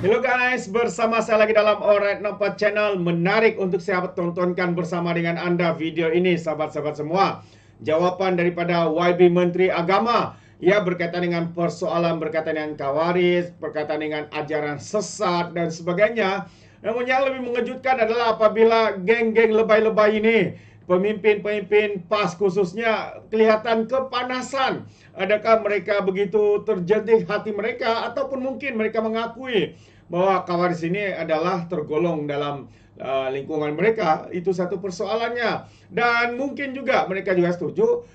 Hello guys, bersama saya lagi dalam Alright Nampak Channel. Menarik untuk saya tontonkan bersama dengan anda video ini, sahabat-sahabat semua. Jawapan daripada YB Menteri Agama. Ia berkaitan dengan persoalan berkaitan dengan kawaris, berkaitan dengan ajaran sesat dan sebagainya. Namun yang lebih mengejutkan adalah apabila geng-geng lebay-lebay ini, pemimpin-pemimpin PAS khususnya, kelihatan kepanasan. Adakah mereka begitu terjentih hati mereka, ataupun mungkin mereka mengakui bahwa kawaris ini adalah tergolong dalam lingkungan mereka. Itu satu persoalannya. Dan mungkin juga mereka juga setuju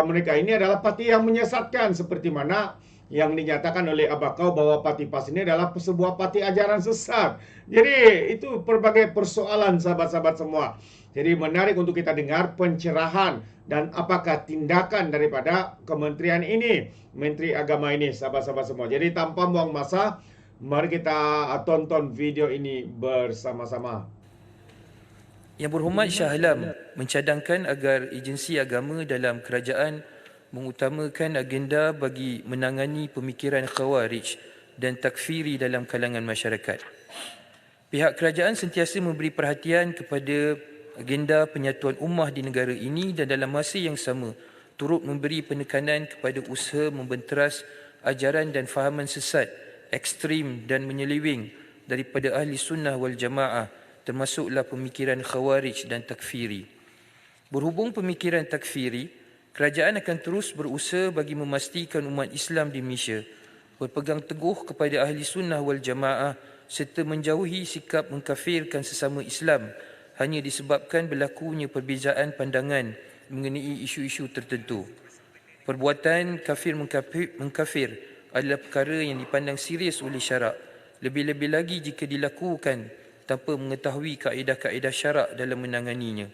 mereka ini adalah parti yang menyesatkan, seperti mana yang dinyatakan oleh Abakau bahwa parti PAS ini adalah sebuah parti ajaran sesat. Jadi itu berbagai persoalan, sahabat-sahabat semua. Jadi menarik untuk kita dengar pencerahan dan apakah tindakan daripada kementerian ini, Menteri Agama ini, sahabat-sahabat semua. Jadi tanpa buang masa, mari kita tonton video ini bersama-sama. Yang berhormat Shah Alam mencadangkan agar agensi agama dalam kerajaan mengutamakan agenda bagi menangani pemikiran khawarij dan takfiri dalam kalangan masyarakat. Pihak kerajaan sentiasa memberi perhatian kepada agenda penyatuan ummah di negara ini dan dalam masa yang sama turut memberi penekanan kepada usaha membenteras ajaran dan fahaman sesat, ekstrim dan menyeleweng daripada ahli sunnah wal jamaah, termasuklah pemikiran khawarij dan takfiri. Berhubung pemikiran takfiri, kerajaan akan terus berusaha bagi memastikan umat Islam di Malaysia berpegang teguh kepada ahli sunnah wal jamaah serta menjauhi sikap mengkafirkan sesama Islam hanya disebabkan berlakunya perbezaan pandangan mengenai isu-isu tertentu. Perbuatan kafir adalah perkara yang dipandang serius oleh syarak, lebih-lebih lagi jika dilakukan tanpa mengetahui kaedah-kaedah syarak dalam menanganinya.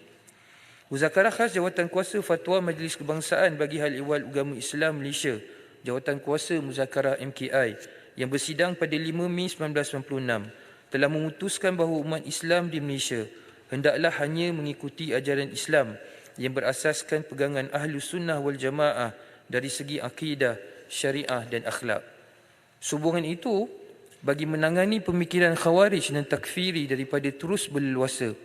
Muzakarah khas Jawatankuasa Fatwa Majlis Kebangsaan bagi Hal Ehwal Agama Islam Malaysia, Jawatankuasa Muzakarah MKI, yang bersidang pada 5 Mei 1996, telah memutuskan bahawa umat Islam di Malaysia hendaklah hanya mengikuti ajaran Islam yang berasaskan pegangan Ahlus Sunnah wal Jamaah dari segi akidah, syariah dan akhlak. Sehubungan itu, bagi menangani pemikiran khawarij dan takfiri daripada terus berleluasa,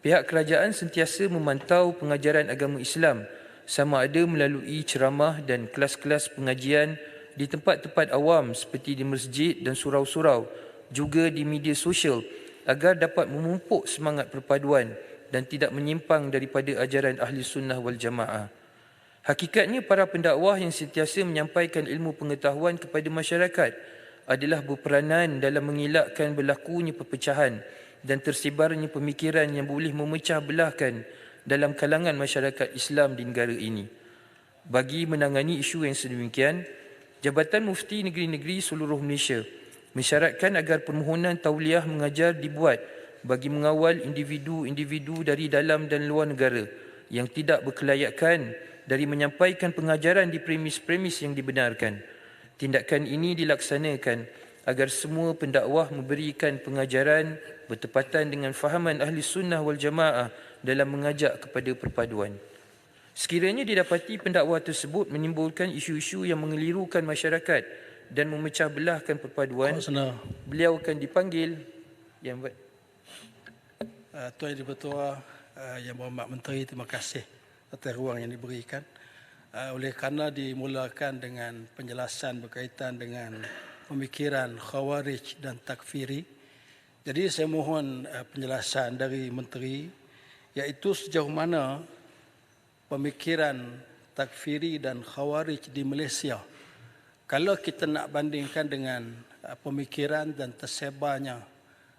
pihak kerajaan sentiasa memantau pengajaran agama Islam sama ada melalui ceramah dan kelas-kelas pengajian di tempat-tempat awam seperti di masjid dan surau-surau, juga di media sosial, agar dapat memupuk semangat perpaduan dan tidak menyimpang daripada ajaran ahli sunnah wal jamaah. Hakikatnya para pendakwah yang sentiasa menyampaikan ilmu pengetahuan kepada masyarakat adalah berperanan dalam mengelakkan berlakunya perpecahan dan tersebarnya pemikiran yang boleh memecah belahkan dalam kalangan masyarakat Islam di negara ini. Bagi menangani isu yang sedemikian, Jabatan Mufti Negeri-Negeri seluruh Malaysia mensyaratkan agar permohonan tauliah mengajar dibuat bagi mengawal individu-individu dari dalam dan luar negara yang tidak berkelayakan dari menyampaikan pengajaran di premis-premis yang dibenarkan. Tindakan ini dilaksanakan agar semua pendakwah memberikan pengajaran bertepatan dengan fahaman ahli sunnah wal jamaah dalam mengajak kepada perpaduan. Sekiranya didapati pendakwa tersebut menimbulkan isu-isu yang mengelirukan masyarakat dan memecah belahkan perpaduan, beliau akan dipanggil. Yang Tuan Yang Dipertua, Yang Berhormat Menteri, terima kasih atas ruang yang diberikan. Oleh kerana dimulakan dengan penjelasan berkaitan dengan pemikiran khawarij dan takfiri, jadi saya mohon penjelasan dari Menteri, iaitu sejauh mana pemikiran takfiri dan khawarij di Malaysia, kalau kita nak bandingkan dengan pemikiran dan tersebarnya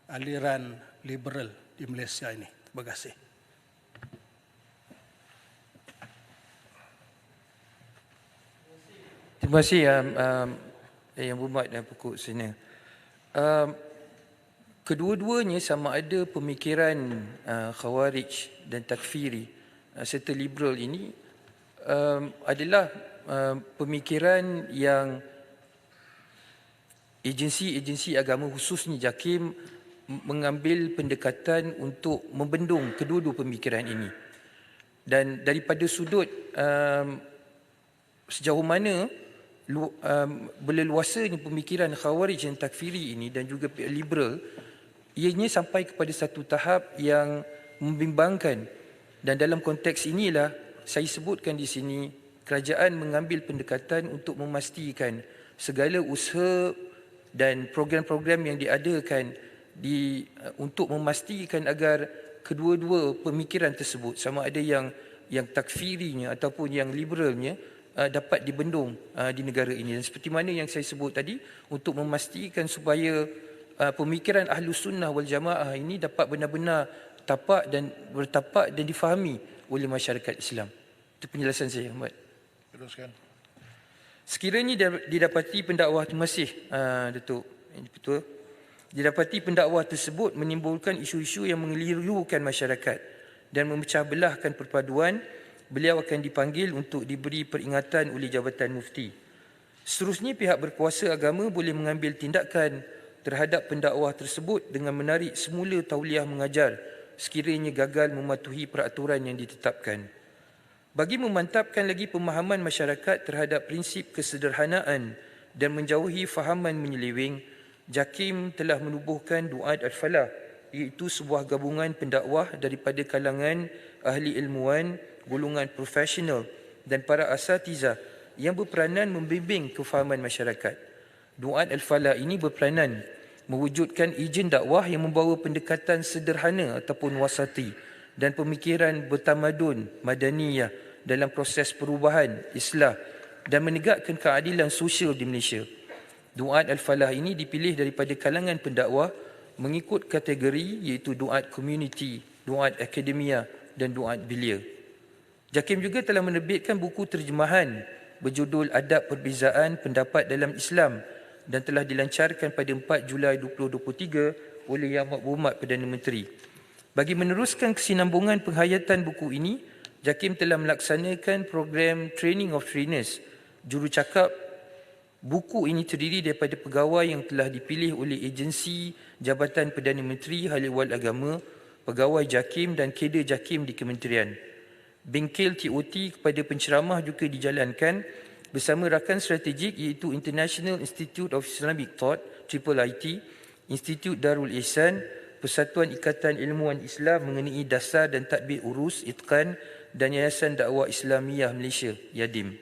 aliran liberal di Malaysia ini. Terima kasih. Terima kasih Yang Berhormat dan Pokok Senior. Kedua-duanya sama ada pemikiran khawarij dan takfiri serta liberal ini adalah pemikiran yang agensi-agensi agama khususnya JAKIM mengambil pendekatan untuk membendung kedua-dua pemikiran ini. Dan daripada sudut sejauh mana berleluasanya pemikiran Khawarij dan Takfiri ini dan juga liberal, ianya sampai kepada satu tahap yang membimbangkan. Dan dalam konteks inilah saya sebutkan di sini, kerajaan mengambil pendekatan untuk memastikan segala usaha dan program-program yang diadakan untuk memastikan agar kedua-dua pemikiran tersebut, sama ada yang takfirinya ataupun yang liberalnya, dapat dibendung di negara ini. Dan seperti mana yang saya sebut tadi, untuk memastikan supaya pemikiran Ahlus Sunnah wal Jamaah ini dapat benar-benar bertapak dan difahami oleh masyarakat Islam. Itu penjelasan saya, Ahmad. Teruskan. Sekiranya didapati pendakwah masih, Datuk Ketua, didapati pendakwah tersebut menimbulkan isu-isu yang mengelirukan masyarakat dan memecah belahkan perpaduan, beliau akan dipanggil untuk diberi peringatan oleh Jabatan Mufti. Seterusnya, pihak berkuasa agama boleh mengambil tindakan terhadap pendakwah tersebut dengan menarik semula tauliah mengajar sekiranya gagal mematuhi peraturan yang ditetapkan. Bagi memantapkan lagi pemahaman masyarakat terhadap prinsip kesederhanaan dan menjauhi fahaman menyeleweng, JAKIM telah menubuhkan Duat Al-Falah, iaitu sebuah gabungan pendakwah daripada kalangan ahli ilmuwan, golongan profesional dan para asatizah yang berperanan membimbing kefahaman masyarakat. Duat Al-Falah ini berperanan mewujudkan ejen dakwah yang membawa pendekatan sederhana ataupun wasati dan pemikiran bertamadun madaniyah dalam proses perubahan, islah dan menegakkan keadilan sosial di Malaysia. Duat Al-Falah ini dipilih daripada kalangan pendakwah mengikut kategori, iaitu duat community, duat akademia dan duat belia. JAKIM juga telah menerbitkan buku terjemahan berjudul Adab Perbezaan Pendapat dalam Islam dan telah dilancarkan pada 4 Julai 2023 oleh Yang Berhormat Perdana Menteri. Bagi meneruskan kesinambungan penghayatan buku ini, JAKIM telah melaksanakan program Training of Trainers. Jurucakap buku ini terdiri daripada pegawai yang telah dipilih oleh agensi Jabatan Perdana Menteri Hal Ehwal Agama, pegawai JAKIM dan kader JAKIM di kementerian. Bengkel TOT kepada penceramah juga dijalankan bersama rakan strategik iaitu International Institute of Islamic Thought, IIIT, Institut Darul Ihsan, Persatuan Ikatan Ilmuwan Islam mengenai dasar dan tadbir urus, Itqan dan Yayasan Dakwah Islamiyah Malaysia, YADIM.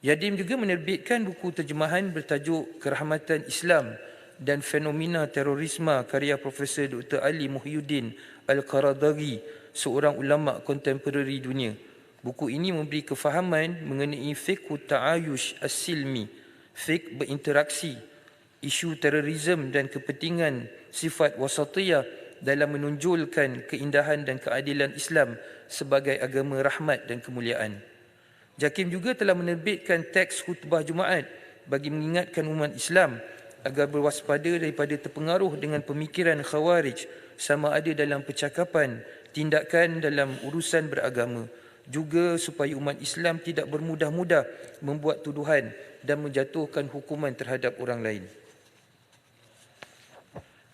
YADIM juga menerbitkan buku terjemahan bertajuk Kerahmatan Islam dan Fenomena Terorisme karya Profesor Dr. Ali Muhyiddin Al-Qaradaghi, seorang ulama kontemporari dunia. Buku ini memberi kefahaman mengenai fiqh ta'ayush as-silmi, fiqh berinteraksi, isu terorisme dan kepentingan sifat wasatiyah dalam menonjolkan keindahan dan keadilan Islam sebagai agama rahmat dan kemuliaan. JAKIM juga telah menerbitkan teks khutbah Jumaat bagi mengingatkan umat Islam agar berwaspada daripada terpengaruh dengan pemikiran Khawarij, sama ada dalam percakapan, tindakan dalam urusan beragama, juga supaya umat Islam tidak bermudah-mudah membuat tuduhan dan menjatuhkan hukuman terhadap orang lain.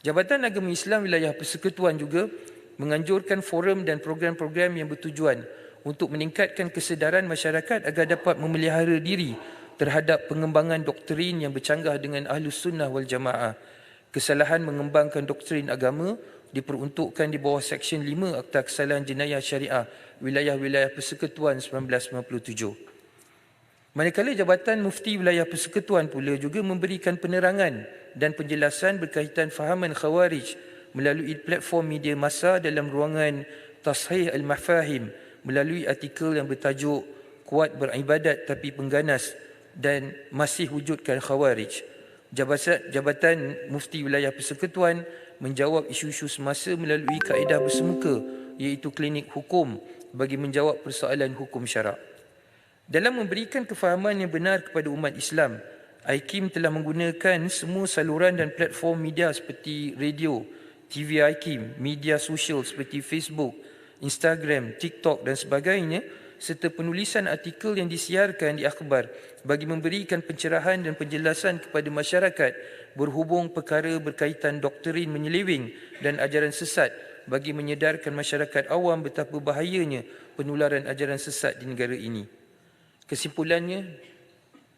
Jabatan Agama Islam Wilayah Persekutuan juga menganjurkan forum dan program-program yang bertujuan untuk meningkatkan kesedaran masyarakat agar dapat memelihara diri terhadap pengembangan doktrin yang bercanggah dengan Ahlus Sunnah wal Jamaah. Kesalahan mengembangkan doktrin agama diperuntukkan di bawah Seksyen 5 Akta Kesalahan Jenayah Syariah Wilayah-Wilayah Persekutuan 1997. Manakala Jabatan Mufti Wilayah Persekutuan pula juga memberikan penerangan dan penjelasan berkaitan fahaman Khawarij melalui platform media massa dalam ruangan Tashih Al-Mafahim melalui artikel yang bertajuk Kuat Beribadat Tapi Pengganas dan Masih Wujudkan Khawarij. Jabatan Mufti Wilayah Persekutuan menjawab isu-isu semasa melalui kaedah bersemuka, iaitu klinik hukum bagi menjawab persoalan hukum syarak. Dalam memberikan kefahaman yang benar kepada umat Islam, IKIM telah menggunakan semua saluran dan platform media seperti radio, TV IKIM, media sosial seperti Facebook, Instagram, TikTok dan sebagainya, serta penulisan artikel yang disiarkan di akhbar bagi memberikan pencerahan dan penjelasan kepada masyarakat berhubung perkara berkaitan doktrin menyeleweng dan ajaran sesat bagi menyedarkan masyarakat awam betapa bahayanya penularan ajaran sesat di negara ini. Kesimpulannya,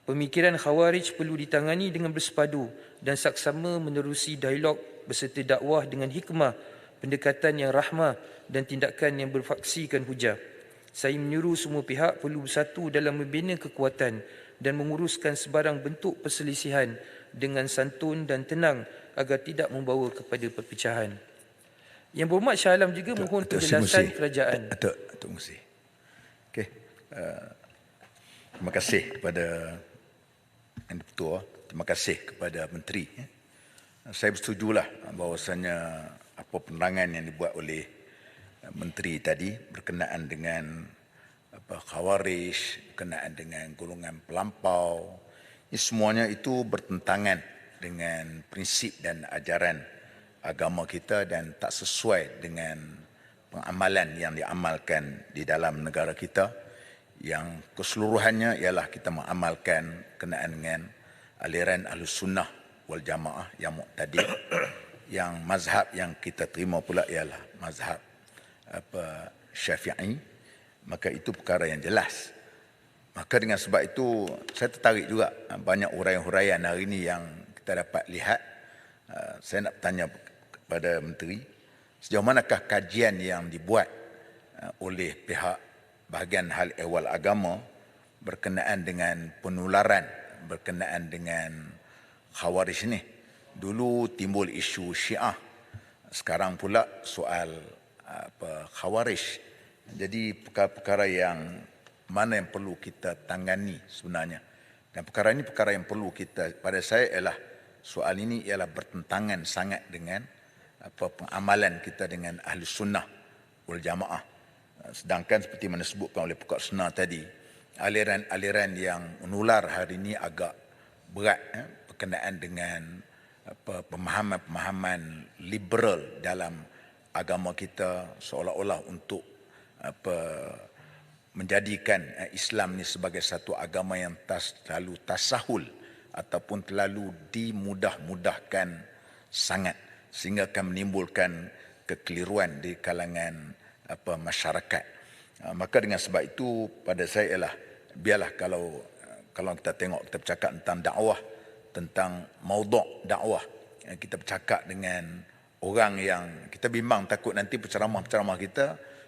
Pemikiran Khawarij perlu ditangani dengan bersepadu dan saksama menerusi dialog berserta dakwah dengan hikmah, pendekatan yang rahmah dan tindakan yang berfaksikan hujah. Saya menyuruh semua pihak perlu bersatu dalam membina kekuatan dan menguruskan sebarang bentuk perselisihan dengan santun dan tenang agar tidak membawa kepada perpecahan. Yang Berhormat Shah Alam juga mohon penjelasan kerajaan. Atuk Musi. Okey. Terima kasih kepada Yang Ketua, terima kasih kepada Menteri. Saya bersetujulah bahawasanya apa penerangan yang dibuat oleh Menteri tadi berkenaan dengan Khawarij, berkenaan dengan golongan pelampau, ini semuanya itu bertentangan dengan prinsip dan ajaran agama kita dan tak sesuai dengan pengamalan yang diamalkan di dalam negara kita, yang keseluruhannya ialah kita mengamalkan kenaan dengan aliran Ahlus Sunnah wal Jamaah yang muqtadi, yang mazhab yang kita terima pula ialah mazhab Syafi'i, maka itu perkara yang jelas. Maka dengan sebab itu saya tertarik juga banyak huraian-huraian hari ini yang kita dapat lihat. Saya nak bertanya kepada Menteri, sejauh manakah kajian yang dibuat oleh pihak bahagian hal ehwal agama berkenaan dengan penularan berkenaan dengan Khawarij ni. Dulu timbul isu Syiah, sekarang pula soal Khawarij. Jadi perkara-perkara yang mana yang perlu kita tangani sebenarnya, dan perkara ini perkara yang perlu kita, pada saya ialah soal ini ialah bertentangan sangat dengan pengamalan kita dengan Ahlus Sunnah wal Jamaah. Sedangkan seperti mana disebutkan oleh Pokok Senar tadi, aliran-aliran yang menular hari ini agak berat berkenaan dengan pemahaman-pemahaman liberal dalam agama kita, seolah-olah untuk menjadikan Islam ini sebagai satu agama yang terlalu tasahul ataupun terlalu dimudah-mudahkan sangat, sehingga akan menimbulkan kekeliruan di kalangan masyarakat. Maka dengan sebab itu pada saya ialah biarlah kalau kita tengok, kita bercakap tentang dakwah, tentang maudhu' dakwah, kita bercakap dengan orang yang kita bimbang takut nanti penceramah-penceramah kita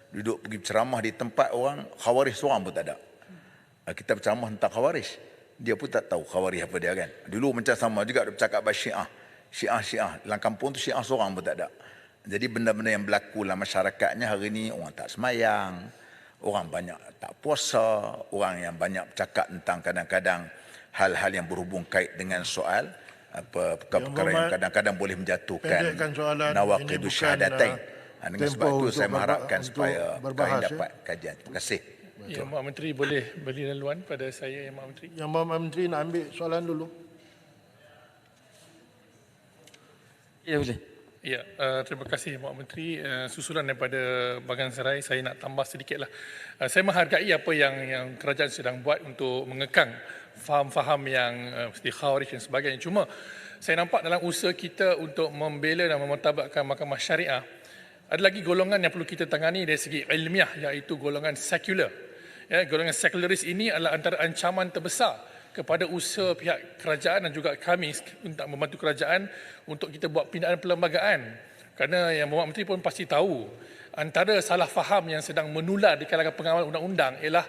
duduk pergi berceramah di tempat orang Khawarij seorang pun tak ada. Kita berceramah tentang Khawarij, dia pun tak tahu Khawarij apa dia kan. Dulu macam sama juga dia bercakap pasal Syiah. Dalam kampung tu Syiah seorang pun tak ada. Jadi benda-benda yang berlaku dalam masyarakatnya hari ini, orang tak semayang, orang banyak tak puasa, orang yang banyak bercakap tentang kadang-kadang hal-hal yang berhubung kait dengan soal perkara yang kadang-kadang boleh menjatuhkan nawaqidus syahadatain. Dengan sebab itu saya mengharapkan supaya kami dapat kajian. Terima kasih. Ya, Mak Menteri boleh beri laluan pada saya, Mak Menteri. Yang Mak Menteri nak ambil soalan dulu. Ya, boleh. Ya, terima kasih Mak Menteri. Susulan daripada Bagan Serai, saya nak tambah sedikitlah. Saya menghargai apa yang kerajaan sedang buat untuk mengekang faham-faham yang seperti Khawarij dan sebagainya. Cuma saya nampak dalam usaha kita untuk membela dan memartabatkan mahkamah syariah, ada lagi golongan yang perlu kita tangani dari segi ilmiah, iaitu golongan sekular. Ya, golongan sekularis ini adalah antara ancaman terbesar kepada usaha pihak kerajaan dan juga kami untuk membantu kerajaan untuk kita buat pindaan perlembagaan. Kerana yang Bapak Menteri pun pasti tahu, antara salah faham yang sedang menular di kalangan pengawal undang-undang ialah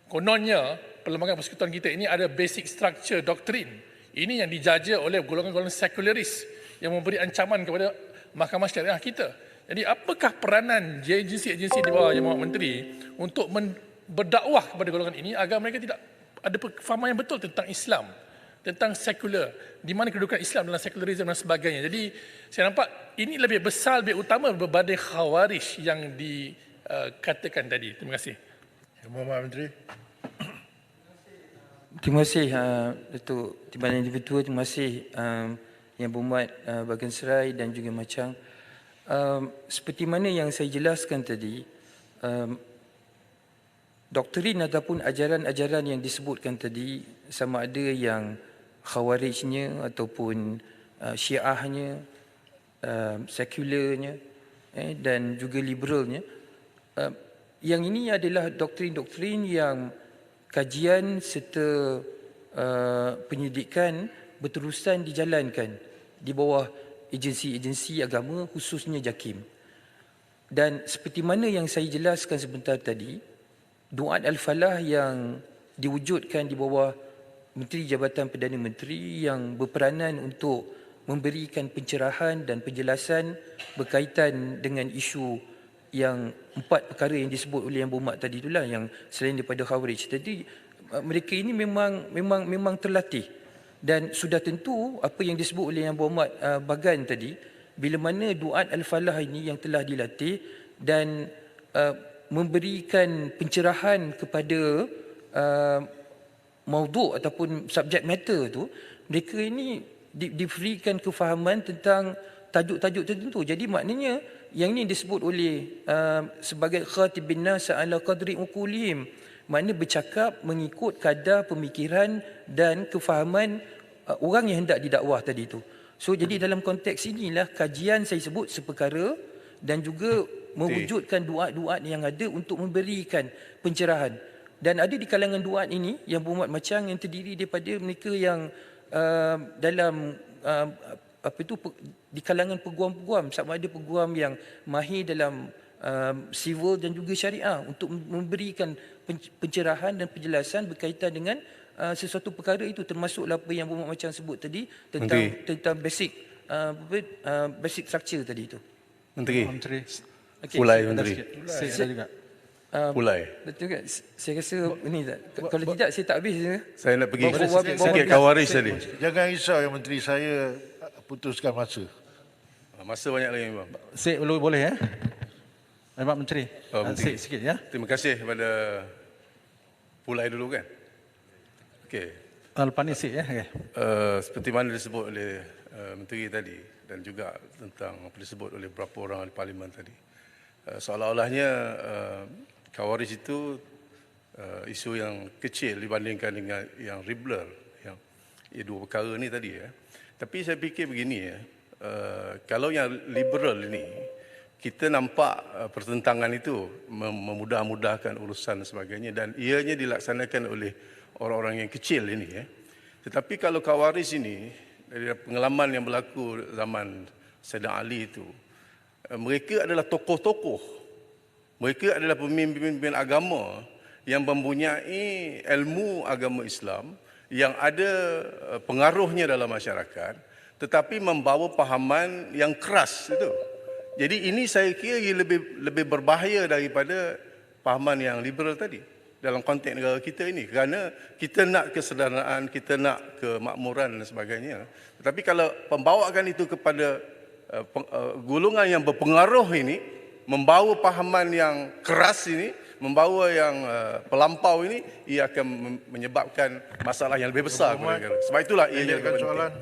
kononnya perlembagaan persekutuan kita ini ada basic structure doktrin. Ini yang dijaja oleh golongan-golongan sekularis yang memberi ancaman kepada mahkamah syariah kita. Jadi apakah peranan agensi-agensi di bawah Yang Berhormat Menteri untuk berdakwah kepada golongan ini agar mereka tidak ada fahaman yang betul tentang Islam, tentang sekular, di mana kedudukan Islam dalam sekularisme dan sebagainya. Jadi saya nampak ini lebih besar, lebih utama berbanding Khawarij yang dikatakan tadi. Terima kasih. Yang Berhormat Menteri. Terima kasih Datuk Timbalan Yang Ketua, terima kasih Yang Berhormat Bagan Serai dan juga Macang. Seperti mana yang saya jelaskan tadi, doktrin ataupun ajaran-ajaran yang disebutkan tadi, sama ada yang Khawarijnya ataupun Syiahnya, sekularnya dan juga liberalnya, yang ini adalah doktrin-doktrin yang kajian serta penyelidikan berterusan dijalankan di bawah agensi-agensi agama khususnya JAKIM. Dan seperti mana yang saya jelaskan sebentar tadi, Duat Al-Falah yang diwujudkan di bawah Menteri Jabatan Perdana Menteri yang berperanan untuk memberikan pencerahan dan penjelasan berkaitan dengan isu yang 4 perkara yang disebut oleh Yang Berhormat tadi itulah, yang selain daripada Khawarij. Jadi mereka ini memang terlatih, dan sudah tentu apa yang disebut oleh Yang Berhormat Bagan tadi, bila mana Duat Al-Falah ini yang telah dilatih dan memberikan pencerahan kepada maudhu' ataupun subject matter tu, mereka ini diberikan kefahaman tentang tajuk-tajuk tertentu. Jadi maknanya yang ini disebut oleh sebagai khatibin nas ala qadri uqulihim, maknanya bercakap mengikut kadar pemikiran dan kefahaman orang yang hendak didakwah tadi itu. So jadi dalam konteks inilah kajian saya sebut seperkara dan juga mewujudkan duat-duat yang ada untuk memberikan pencerahan. Dan ada di kalangan duat ini yang berhormat macam yang terdiri daripada mereka yang dalam di kalangan peguam-peguam, sama ada peguam yang mahir dalam civil dan juga syariah, untuk memberikan pencerahan dan penjelasan berkaitan dengan sesuatu perkara itu, termasuklah apa yang Berhormat Macam sebut tadi tentang basic basic structure tadi itu. Menteri. Okay. Pulai Menteri. Saya juga. Pulai. Betul kan? Saya rasa ini tak. Kalau tidak saya tak habis. Saya nak pergi sikit Khawarij tadi. Jangan risau ya Menteri, saya putuskan masa. Masa banyak lagi bang. Sik boleh ya? Pak Menteri. Menteri. Sikit ya. Terima kasih kepada Pulai dulu kan. Okey. Lepas ni sik ya. Okay. Seperti mana disebut oleh Menteri tadi dan juga tentang apa disebut oleh beberapa orang di Parlimen tadi. Seolah-olahnya Khawarij itu isu yang kecil dibandingkan dengan yang Ribler, yang dua perkara ni tadi ya. Tapi saya fikir begini ya, kalau yang liberal ini kita nampak pertentangan itu memudah-mudahkan urusan dan sebagainya, dan ianya dilaksanakan oleh orang-orang yang kecil ini ya. Tetapi kalau Khawarij ini dari pengalaman yang berlaku zaman Sayyidina Ali itu, mereka adalah tokoh-tokoh, mereka adalah pemimpin-pemimpin agama yang mempunyai ilmu agama Islam, yang ada pengaruhnya dalam masyarakat, tetapi membawa pahaman yang keras itu. Jadi ini saya kira lebih berbahaya daripada pahaman yang liberal tadi dalam konteks negara kita ini, kerana kita nak kesederhanaan, kita nak kemakmuran dan sebagainya. Tetapi kalau pembawakan itu kepada golongan yang berpengaruh ini, membawa pahaman yang keras ini, membawa yang pelampau ini, ia akan menyebabkan masalah yang lebih besar kepada negara. Sebab itulah ia lebih penting. Soalan.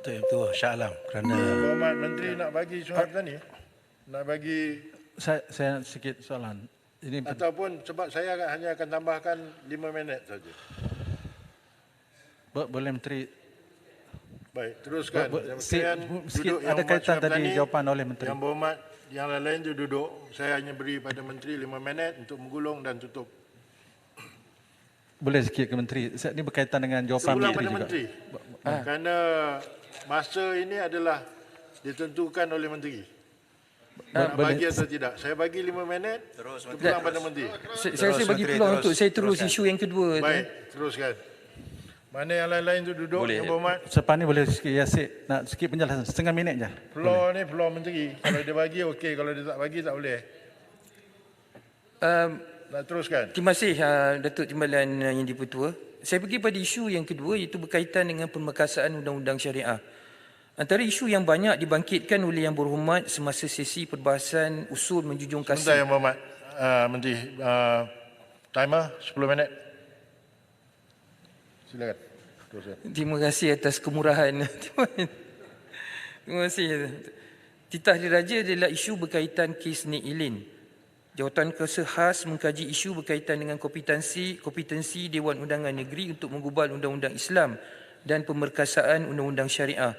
Betul, Syah Alam. Kerana Berhormat Menteri nak bagi soalan tadi, nak bagi saya sikit soalan. Ini ataupun sebab saya hanya akan tambahkan 5 minit saja. boleh Menteri. Baik, teruskan. Yang Sikit duduk ada yang kaitan Berhormat tadi Syafdani, jawapan oleh Menteri. Yang Berhormat yang lain-lain tu duduk. Saya hanya beri pada Menteri 5 minit untuk menggulung dan tutup. Boleh sikit ke Menteri. Ini berkaitan dengan jawapan Sebulan Menteri pada juga. Menteri. Kerana masa ini adalah ditentukan oleh Menteri. Nak bagi atau tidak. Saya bagi 5 minit. Terpulang pada Menteri. Saya rasa bagi peluang untuk saya terus isu yang kedua. Baik, teruskan. Mana yang lain-lain tu duduk, Boleh. Yang Berhormat. Sepan ni boleh sikit Yasik. Nak sikit penjelasan. Setengah minit je. Floor ni floor Menteri. Kalau dia bagi, okey. Kalau dia tak bagi, tak boleh. Nak teruskan. Terima kasih Datuk Timbalan Yang Dipertua. Saya pergi pada isu yang kedua, iaitu berkaitan dengan pemerkasaan undang-undang syariah. Antara isu yang banyak dibangkitkan oleh Yang Berhormat semasa sesi perbahasan usul menjunjung kasih. Sebentar Yang Berhormat. Menteri, timer 10 minit. Silakan. Teruskan. Terima kasih atas kemurahan. Terima kasih. Titah Diraja adalah isu berkaitan kes Nik Ilin. Jawatan Kuasa Khas mengkaji isu berkaitan dengan kompetensi Dewan Undangan Negeri untuk menggubal Undang-Undang Islam dan pemerkasaan Undang-Undang Syariah.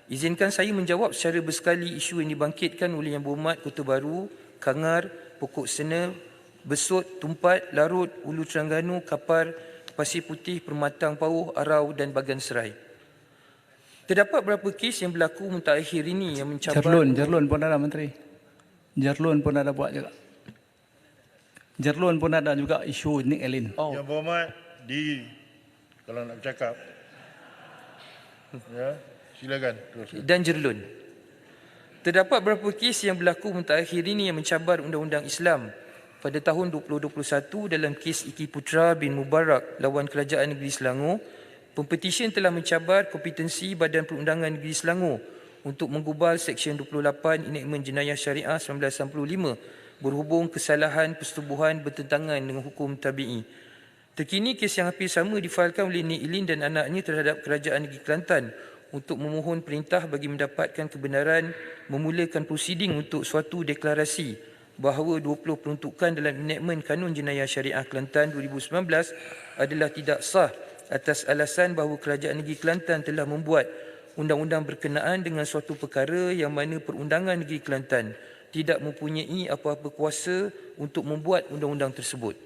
Izinkan saya menjawab secara bersekali isu yang dibangkitkan oleh Yang Berhormat Kota Baru, Kangar, Pokok Sena, Besut, Tumpat, Larut, Ulu Terengganu, Kapar, Pasir Putih, Permatang Pauh, Arau dan Bagan Serai. Terdapat beberapa kes yang berlaku mutakhir ini yang mencabar... Jerlun pun ada Menteri. Jerlun pun ada buat juga. Jerlun pun ada juga isu Nick Elin. Yang berhormat diri kalau nak bercakap. Ya, silakan teruskan. Dan Jerlun. Terdapat beberapa kes yang berlaku mutakhir ini yang mencabar undang-undang Islam. Pada tahun 2021 dalam kes Iki Putra bin Mubarak lawan Kerajaan Negeri Selangor, Pempetisyen telah mencabar kompetensi Badan Perundangan Negeri Selangor untuk menggubal Seksyen 28 Enakmen Jenayah Syariah 1995 berhubung kesalahan persetubuhan bertentangan dengan hukum tabi'i. Terkini kes yang hampir sama difailkan oleh Nik Elin dan anaknya terhadap Kerajaan Negeri Kelantan untuk memohon perintah bagi mendapatkan kebenaran memulakan prosiding untuk suatu deklarasi bahawa 20 peruntukan dalam Enakmen Kanun Jenayah Syariah Kelantan 2019 adalah tidak sah atas alasan bahawa Kerajaan Negeri Kelantan telah membuat undang-undang berkenaan dengan suatu perkara yang mana Perundangan Negeri Kelantan tidak mempunyai apa-apa kuasa untuk membuat undang-undang tersebut.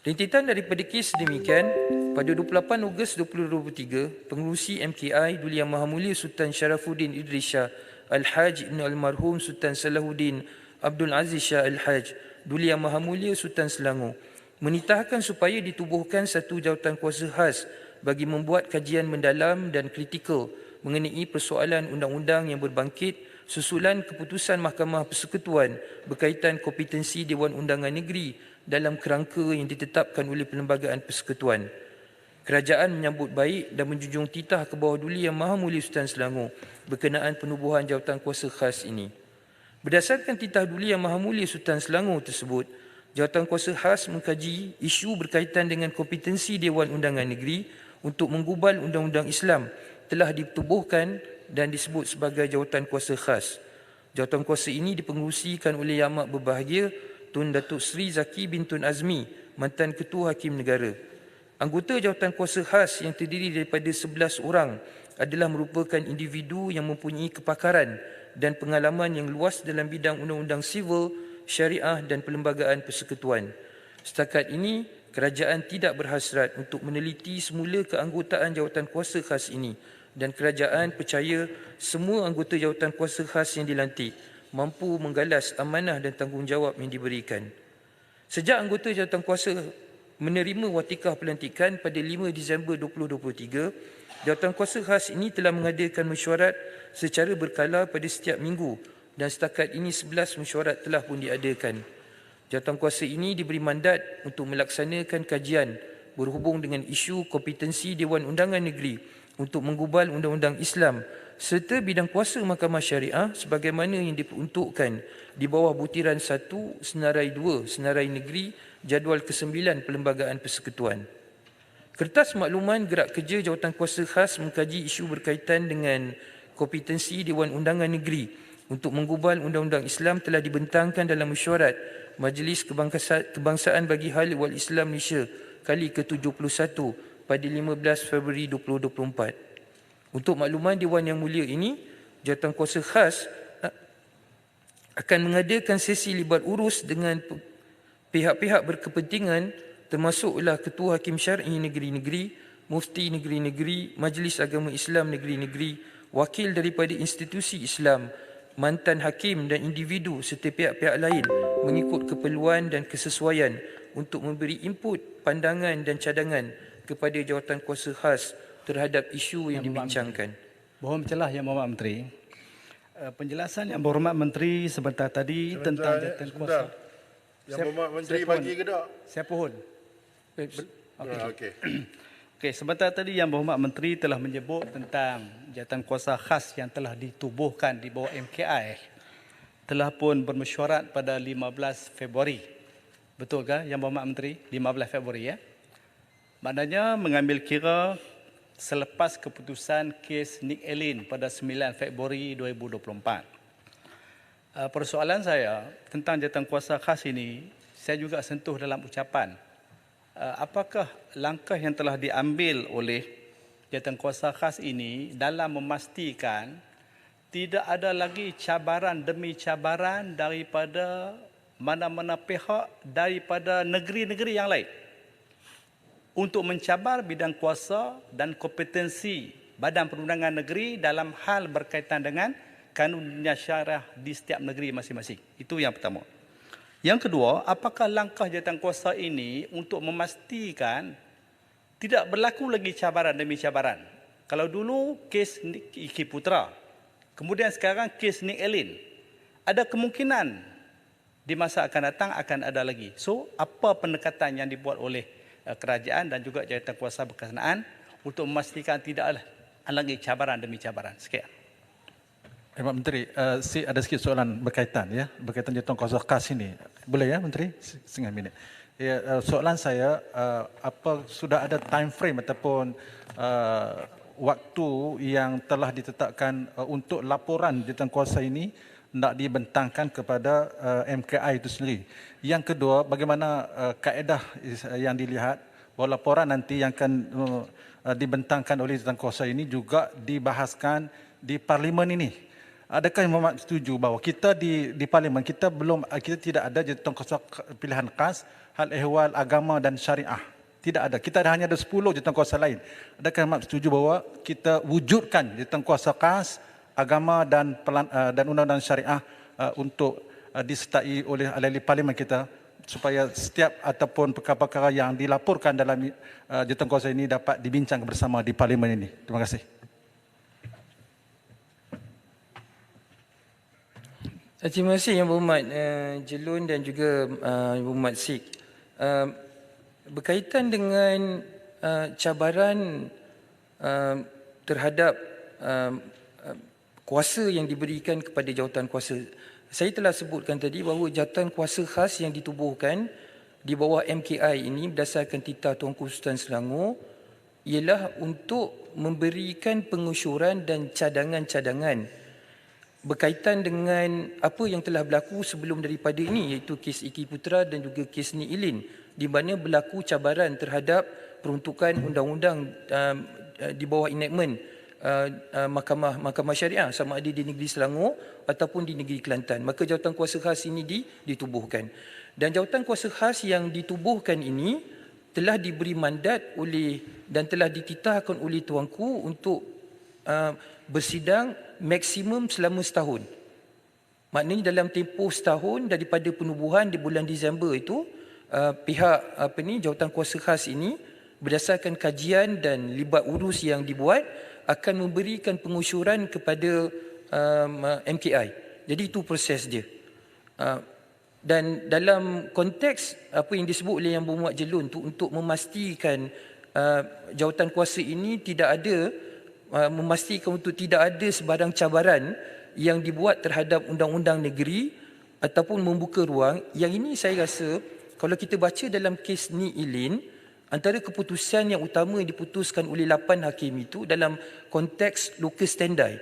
Rintitan daripada kes demikian, pada 28 Ogos 2023, Pengerusi MKI Duli Yang Maha Mulia Sultan Sharafuddin Idris Shah Al-Haj Ibn Almarhum Sultan Salahuddin Abdul Aziz Shah Al-Haj Duli Yang Maha Mulia Sultan Selangor menitahkan supaya ditubuhkan satu jawatan kuasa khas bagi membuat kajian mendalam dan kritikal mengenai persoalan undang-undang yang berbangkit susulan keputusan Mahkamah Persekutuan berkaitan kompetensi Dewan Undangan Negeri dalam kerangka yang ditetapkan oleh Perlembagaan Persekutuan. Kerajaan menyambut baik dan menjunjung titah ke bawah Duli Yang Maha Mulia Sultan Selangor berkenaan penubuhan jawatan kuasa khas ini. Berdasarkan titah Duli Yang Maha Mulia Sultan Selangor tersebut, jawatan kuasa khas mengkaji isu berkaitan dengan kompetensi Dewan Undangan Negeri untuk menggubal undang-undang Islam telah ditubuhkan dan disebut sebagai jawatan kuasa khas. Jawatan kuasa ini dipengerusikan oleh Yang Amat Berbahagia Tun Datuk Seri Zaki bin Tun Azmi, mantan Ketua Hakim Negara. Anggota jawatan kuasa khas yang terdiri daripada 11 orang adalah merupakan individu yang mempunyai kepakaran dan pengalaman yang luas dalam bidang undang-undang sivil, syariah dan perlembagaan persekutuan. Setakat ini, kerajaan tidak berhasrat untuk meneliti semula keanggotaan jawatan kuasa khas ini dan kerajaan percaya semua anggota jawatan kuasa khas yang dilantik mampu menggalas amanah dan tanggungjawab yang diberikan. Sejak anggota jawatan kuasa menerima watikah pelantikan pada 5 Disember 2023, jawatan kuasa khas ini telah mengadakan mesyuarat secara berkala pada setiap minggu dan setakat ini 11 mesyuarat telah pun diadakan. Jawatan kuasa ini diberi mandat untuk melaksanakan kajian berhubung dengan isu kompetensi Dewan Undangan Negeri untuk menggubal undang-undang Islam serta bidang kuasa Mahkamah Syariah sebagaimana yang diperuntukkan di bawah butiran 1 Senarai 2 Senarai Negeri Jadual ke-9 Perlembagaan Persekutuan. Kertas makluman gerak kerja jawatan kuasa khas mengkaji isu berkaitan dengan kompetensi Dewan Undangan Negeri untuk menggubal undang-undang Islam telah dibentangkan dalam mesyuarat Majlis Kebangsaan bagi Hal Wal Islam Malaysia kali ke-71 pada 15 Februari 2024. Untuk makluman Dewan Yang Mulia ini, jawatan kuasa khas akan mengadakan sesi libat urus dengan pihak-pihak berkepentingan termasuklah Ketua Hakim Syar'i Negeri-Negeri, Mufti Negeri-Negeri, Majlis Agama Islam Negeri-Negeri, wakil daripada institusi Islam, mantan hakim dan individu serta pihak-pihak lain mengikut keperluan dan kesesuaian untuk memberi input, pandangan dan cadangan kepada jawatan kuasa khas terhadap isu yang dibincangkan. Mohon celah Yang Berhormat Menteri. Penjelasan Yang Berhormat Menteri sebentar tadi tentang jawatan kuasa. Yang Berhormat Menteri bagi ke tak? Saya pohon. Okey. Okey, sebentar tadi Yang Berhormat Menteri telah menyebut tentang jawatan kuasa khas yang telah ditubuhkan di bawah MKI telah pun bermesyuarat pada 15 Februari. Betul ke Yang Berhormat Menteri? 15 Februari ya. Maknanya mengambil kira selepas keputusan kes Nik Elin pada 9 Februari 2024. Persoalan saya tentang jawatan kuasa khas ini, saya juga sentuh dalam ucapan. Apakah langkah yang telah diambil oleh jawatan kuasa khas ini dalam memastikan tidak ada lagi cabaran demi cabaran daripada mana-mana pihak daripada negeri-negeri yang lain untuk mencabar bidang kuasa dan kompetensi Badan Perundangan Negeri dalam hal berkaitan dengan kanun dunia syariah di setiap negeri masing-masing. Itu yang pertama. Yang kedua, apakah langkah jawatankuasa ini untuk memastikan tidak berlaku lagi cabaran demi cabaran? Kalau dulu kes Iki Putra, kemudian sekarang kes Nick Elin, ada kemungkinan di masa akan datang akan ada lagi. So, apa pendekatan yang dibuat oleh kerajaan dan juga jawatankuasa berkenaan untuk memastikan tidak lagi cabaran demi cabaran? Sekian. Pak Menteri, ada sikit soalan berkaitan jawatankuasa khas ini. Boleh ya Menteri? Setengah minit. Ya, soalan saya, apa sudah ada time frame ataupun waktu yang telah ditetapkan untuk laporan jawatankuasa ini nak dibentangkan kepada MKI itu sendiri. Yang kedua, bagaimana kaedah yang dilihat bahawa laporan nanti yang akan dibentangkan oleh jawatankuasa ini juga dibahaskan di Parlimen ini. Adakah yang Muhammad setuju bahawa kita di Parlimen kita tidak ada jawatankuasa pilihan khas hal ehwal agama dan syariah. Tidak ada. Kita hanya ada 10 jawatankuasa lain. Adakah Muhammad setuju bahawa kita wujudkan jawatankuasa khas agama dan undang-undang syariah untuk disertai oleh ahli Parlimen kita supaya setiap ataupun perkara-perkara yang dilaporkan dalam jawatankuasa ini dapat dibincang bersama di Parlimen ini. Terima kasih. Terima kasih Yang Berhormat Jelun dan juga Yang Berhormat Sik. Berkaitan dengan cabaran terhadap kuasa yang diberikan kepada jawatankuasa, saya telah sebutkan tadi bahawa jawatankuasa khas yang ditubuhkan di bawah MKI ini berdasarkan titah Tuanku Sultan Selangor ialah untuk memberikan pengusyuran dan cadangan-cadangan berkaitan dengan apa yang telah berlaku sebelum daripada ini, iaitu kes Iki Putra dan juga kes Nick Elin, di mana berlaku cabaran terhadap peruntukan undang-undang di bawah enactment Mahkamah Syariah, sama ada di negeri Selangor ataupun di negeri Kelantan. Maka jawatankuasa khas ini ditubuhkan. Dan jawatankuasa khas yang ditubuhkan ini telah diberi mandat oleh dan telah dititahkan oleh Tuanku untuk bersidang maksimum selama setahun. Maknanya dalam tempoh setahun daripada penubuhan di bulan Disember itu, pihak jawatankuasa khas ini berdasarkan kajian dan libat urus yang dibuat akan memberikan pengusyuran kepada MKI. Jadi itu proses dia. Dan dalam konteks apa yang disebut oleh Yang Berhormat Jelun tu, untuk memastikan jawatankuasa ini tidak ada memastikan untuk tidak ada sebarang cabaran yang dibuat terhadap undang-undang negeri ataupun membuka ruang. Yang ini saya rasa kalau kita baca dalam kes Nick Elin, antara keputusan yang utama yang diputuskan oleh 8 hakim itu dalam konteks local standby.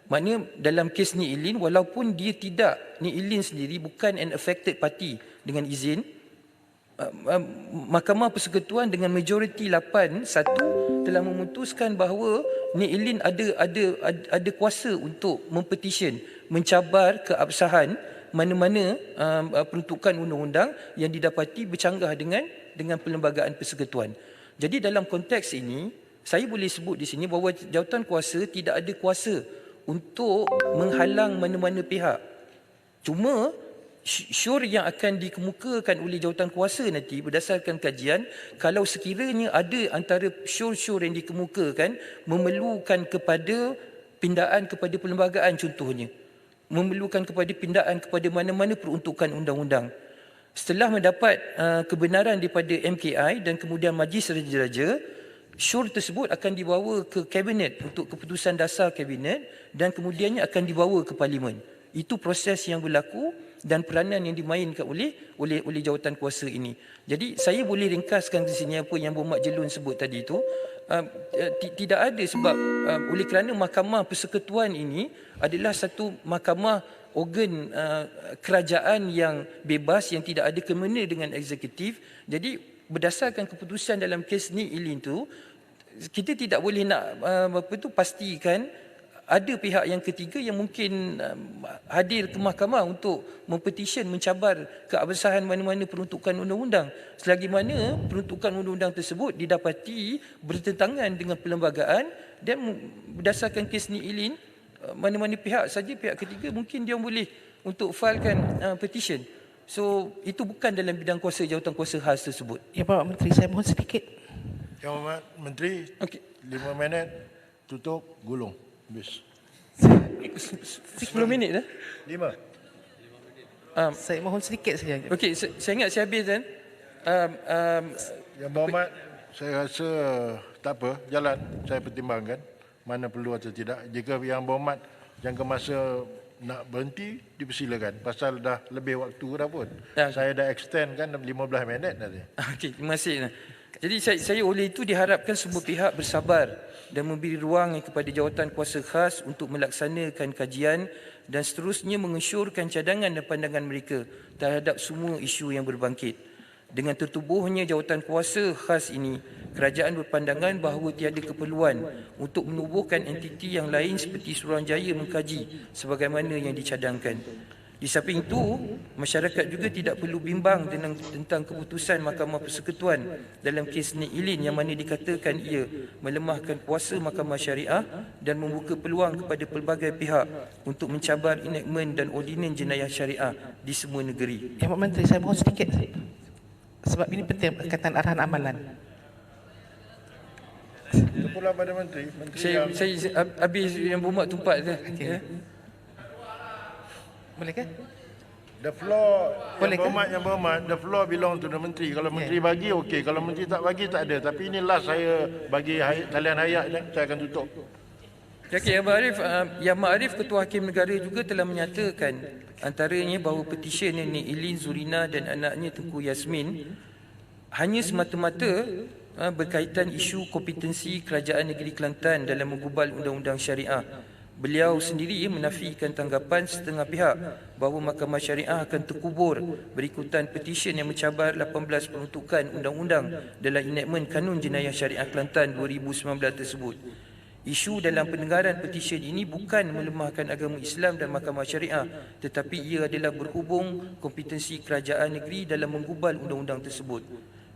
Maknanya dalam kes Nick Elin, walaupun dia tidak, Nick Elin sendiri bukan an affected party dengan izin, Mahkamah Persekutuan dengan majoriti 8-1 telah memutuskan bahawa Nick Elin ada kuasa untuk mempetisyen, mencabar keabsahan mana-mana peruntukan undang-undang yang didapati bercanggah dengan perlembagaan persekutuan. Jadi dalam konteks ini, saya boleh sebut di sini bahawa jawatankuasa tidak ada kuasa untuk menghalang mana-mana pihak. Cuma syur yang akan dikemukakan oleh jawatankuasa nanti berdasarkan kajian, kalau sekiranya ada antara syur-syur yang dikemukakan memerlukan kepada pindaan kepada perlembagaan, contohnya memerlukan kepada pindaan kepada mana-mana peruntukan undang-undang, setelah mendapat kebenaran daripada MKI dan kemudian Majlis Raja-Raja, syur tersebut akan dibawa ke kabinet untuk keputusan dasar kabinet dan kemudiannya akan dibawa ke Parlimen. Itu proses yang berlaku dan peranan yang dimainkan oleh jawatankuasa ini. Jadi saya boleh ringkaskan di sini apa yang Berhormat Jelun sebut tadi itu. Tidak ada sebab oleh kerana Mahkamah Persekutuan ini adalah satu mahkamah organ kerajaan yang bebas, yang tidak ada kemena dengan eksekutif. Jadi berdasarkan keputusan dalam kes Nick Elin itu, kita tidak boleh nak pastikan ada pihak yang ketiga yang mungkin hadir ke mahkamah untuk mempetisyen mencabar keabsahan mana-mana peruntukan undang-undang selagi mana peruntukan undang-undang tersebut didapati bertentangan dengan perlembagaan dan berdasarkan kes Ni Ilin mana-mana pihak saja, pihak ketiga mungkin dia boleh untuk filekan petition. So itu bukan dalam bidang kuasa jawatan kuasa khas tersebut. Ya Pak Menteri, saya mohon sedikit. Yang Hormat Menteri, 5 minit, tutup, gulung. Habis. 10 minit dah? 5. Saya mohon sedikit saja. Okey, saya ingat saya habis kan? Yang Berhormat, saya rasa tak apa, jalan. Saya pertimbangkan mana perlu atau tidak. Jika Yang Berhormat jangka masa nak berhenti, dipersilakan. Pasal dah lebih waktu dah pun. Saya dah extend kan 15 minit tadi. Okey, terima kasih. Jadi saya oleh itu diharapkan semua pihak bersabar dan memberi ruang kepada jawatan kuasa khas untuk melaksanakan kajian dan seterusnya mengesyorkan cadangan dan pandangan mereka terhadap semua isu yang berbangkit. Dengan tertubuhnya jawatan kuasa khas ini, kerajaan berpandangan bahawa tiada keperluan untuk menubuhkan entiti yang lain seperti Suruhanjaya mengkaji sebagaimana yang dicadangkan. Di samping itu, masyarakat juga tidak perlu bimbang tentang keputusan Mahkamah Persekutuan dalam kes Ni Ilin yang mana dikatakan ia melemahkan kuasa Mahkamah Syariah dan membuka peluang kepada pelbagai pihak untuk mencabar enakmen dan ordinan jenayah syariah di semua negeri. Ya Pak Menteri, saya mohon sedikit. Sebab ini penting berkaitan arahan amalan. Terpulang pada Menteri. Saya habis yang berhormat tumpat tu. Ya. Boleh ke? The floor, Boleh yang berhormat, the floor belong to the Menteri. Kalau Menteri bagi, okey. Kalau Menteri tak bagi, tak ada. Tapi ini last saya bagi talian hayat ni, saya akan tutup. Okey, Yang Ma'arif Ketua Hakim Negara juga telah menyatakan antaranya bahawa petisyen Ni Ilin Zurina dan anaknya Tengku Yasmin hanya semata-mata berkaitan isu kompetensi Kerajaan Negeri Kelantan dalam menggubal undang-undang syariah. Beliau sendiri menafikan tanggapan setengah pihak bahawa Mahkamah Syariah akan terkubur berikutan petisyen yang mencabar 18 peruntukan undang-undang dalam enakmen Kanun Jenayah Syariah Kelantan 2019 tersebut. Isu dalam pendengaran petisyen ini bukan melemahkan agama Islam dan Mahkamah Syariah, tetapi ia adalah berhubung kompetensi kerajaan negeri dalam menggubal undang-undang tersebut.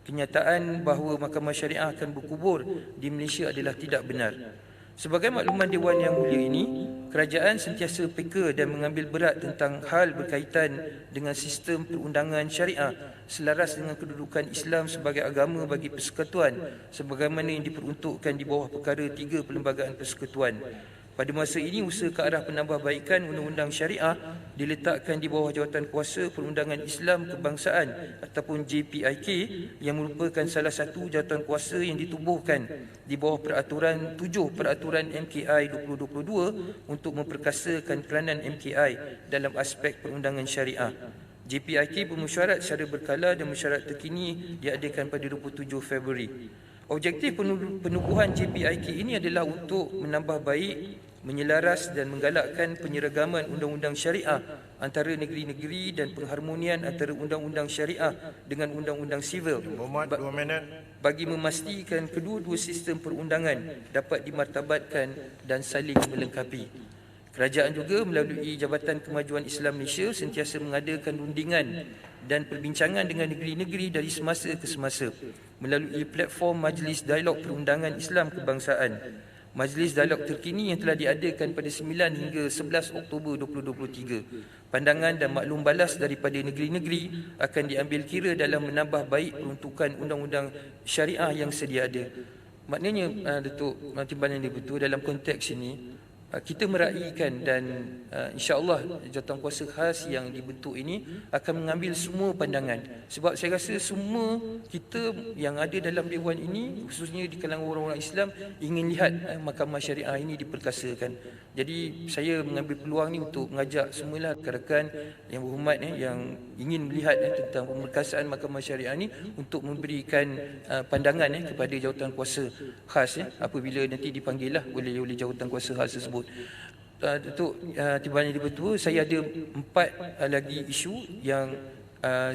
Kenyataan bahawa Mahkamah Syariah akan berkubur di Malaysia adalah tidak benar. Sebagai makluman Dewan Yang Mulia ini, kerajaan sentiasa peka dan mengambil berat tentang hal berkaitan dengan sistem perundangan syariah selaras dengan kedudukan Islam sebagai agama bagi persekutuan sebagaimana yang diperuntukkan di bawah perkara 3 Perlembagaan Persekutuan. Pada masa ini, usaha ke arah penambahbaikan undang-undang syariah diletakkan di bawah jawatan kuasa perundangan Islam kebangsaan ataupun JPIK yang merupakan salah satu jawatan kuasa yang ditubuhkan di bawah peraturan 7 Peraturan MKI 2022 untuk memperkasakan peranan MKI dalam aspek perundangan syariah. JPIK bermesyuarat secara berkala dan mesyuarat terkini diadakan pada 27 Februari. Objektif penubuhan JPIK ini adalah untuk menambah baik, menyelaras dan menggalakkan penyeragaman undang-undang syariah antara negeri-negeri dan pengharmonian antara undang-undang syariah dengan undang-undang sivil bagi memastikan kedua-dua sistem perundangan dapat dimartabatkan dan saling melengkapi. Kerajaan juga melalui Jabatan Kemajuan Islam Malaysia sentiasa mengadakan rundingan dan perbincangan dengan negeri-negeri dari semasa ke semasa melalui platform Majlis Dialog Perundangan Islam Kebangsaan. Majlis dialog terkini yang telah diadakan pada 9 hingga 11 Oktober 2023. Pandangan dan maklum balas daripada negeri-negeri akan diambil kira dalam menambah baik peruntukan undang-undang syariah yang sedia ada. Maknanya, Datuk Timbalan Dipertua, dalam konteks ini, kita meraihkan dan insya-Allah jawatan kuasa khas yang dibentuk ini akan mengambil semua pandangan. Sebab saya rasa semua kita yang ada dalam dewan ini, khususnya di kalangan orang-orang Islam, ingin lihat Mahkamah Syariah ini diperkasakan. Jadi saya mengambil peluang ni untuk mengajak semualah rakan-rakan yang berhormat yang ingin melihat tentang pemerkasaan Mahkamah Syariah ini untuk memberikan pandangan kepada jawatan kuasa khas apabila nanti dipanggillah oleh jawatan kuasa khas tersebut. Datuk Timbalan Dipertua, saya ada 4 lagi isu yang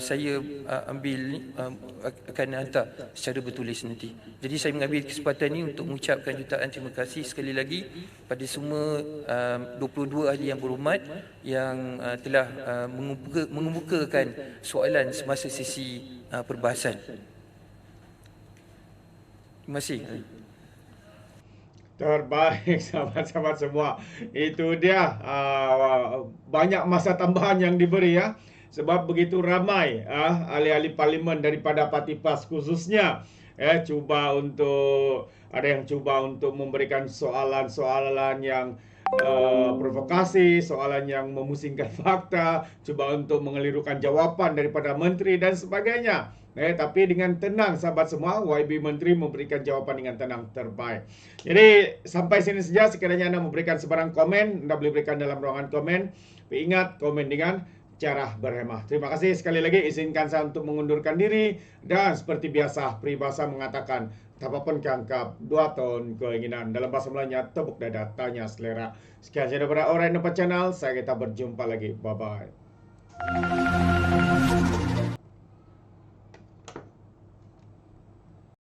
saya akan hantar secara bertulis nanti. Jadi saya mengambil kesempatan ini untuk mengucapkan jutaan terima kasih sekali lagi pada semua 22 ahli yang berhormat yang telah mengemukakan soalan semasa sesi perbahasan. Terima kasih. Terbaik sahabat-sahabat semua. Itu dia banyak masa tambahan yang diberi ya. Sebab begitu ramai ahli-ahli parlimen daripada parti PAS khususnya ada yang cuba untuk memberikan soalan-soalan yang provokasi, soalan yang memusingkan fakta, cuba untuk mengelirukan jawapan daripada menteri dan sebagainya. Tapi dengan tenang sahabat semua, YB Menteri memberikan jawapan dengan tenang terbaik. Jadi sampai sini saja, sekiranya anda memberikan sebarang komen, anda boleh berikan dalam ruangan komen. Tapi ingat, komen dengan cara berhemah. Terima kasih sekali lagi, izinkan saya untuk mengundurkan diri. Dan seperti biasa, peribahasa mengatakan, apapun keangkap, 2 tahun keinginan. Dalam bahasa Melayunya, tepuk dada, tanya selera. Sekian saja daripada Alright Nampak Channel, kita berjumpa lagi. Bye-bye.